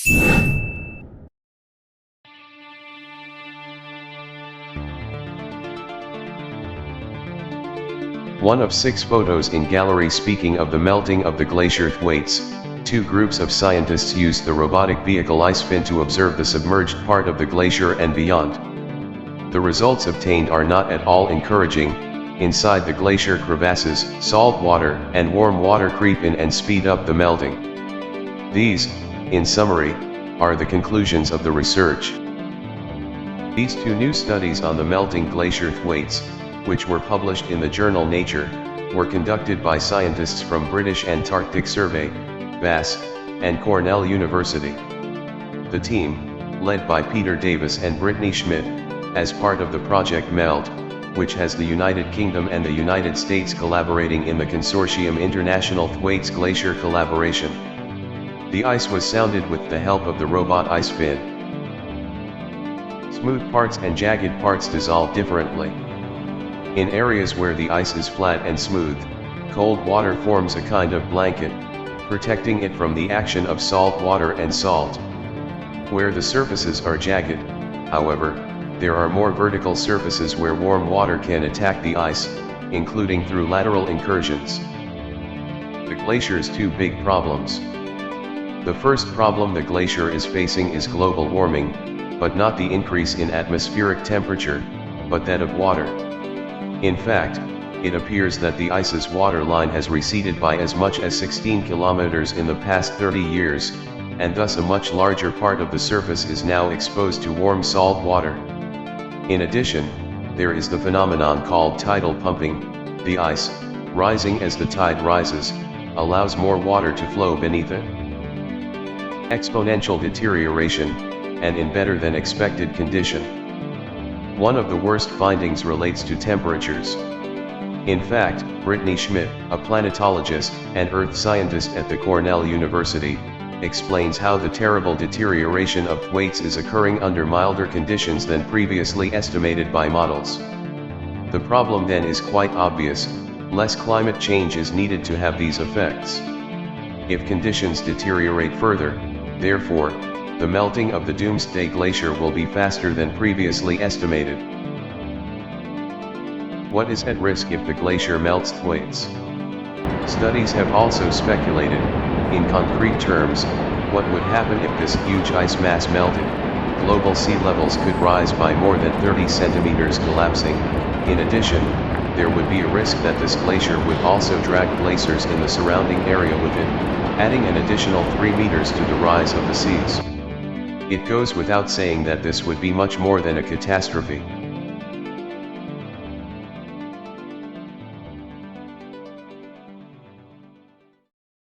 One of 6 photos in gallery speaking of the melting of the Glacier Thwaites. 2 groups of scientists used the robotic vehicle IceFin to observe the submerged part of the glacier and beyond. The results obtained are not at all encouraging. Inside the glacier crevasses, salt water and warm water creep in and speed up the melting. These, in summary, are the conclusions of the research. These 2 new studies on the melting Glacier Thwaites, which were published in the journal Nature, were conducted by scientists from British Antarctic Survey, BAS, and Cornell University. The team, led by Peter Davis and Brittany Schmidt, as part of the Project MELT, which has the United Kingdom and the United States collaborating in the consortium International Thwaites Glacier Collaboration. The ice was sounded with the help of the robot IceFin. Smooth parts and jagged parts dissolve differently. In areas where the ice is flat and smooth, cold water forms a kind of blanket, protecting it from the action of salt water and salt. Where the surfaces are jagged, however, there are more vertical surfaces where warm water can attack the ice, including through lateral incursions. The glacier's 2 big problems. The first problem the glacier is facing is global warming, but not the increase in atmospheric temperature, but that of water. In fact, it appears that the ice's water line has receded by as much as 16 kilometers in the past 30 years, and thus a much larger part of the surface is now exposed to warm salt water. In addition, there is the phenomenon called tidal pumping. The ice, rising as the tide rises, allows more water to flow beneath it. Exponential deterioration, and in better than expected condition. One of the worst findings relates to temperatures. In fact, Brittany Schmidt, a planetologist and earth scientist at the Cornell University, explains how the terrible deterioration of Thwaites is occurring under milder conditions than previously estimated by models. The problem then is quite obvious: less climate change is needed to have these effects. If conditions deteriorate further, therefore, the melting of the Doomsday Glacier will be faster than previously estimated. What is at risk if the glacier melts Thwaites? Studies have also speculated, in concrete terms, what would happen if this huge ice mass melted. Global sea levels could rise by more than 30 centimeters, collapsing. In addition, there would be a risk that this glacier would also drag glaciers in the surrounding area with it, adding an additional 3 meters to the rise of the seas. It goes without saying that this would be much more than a catastrophe.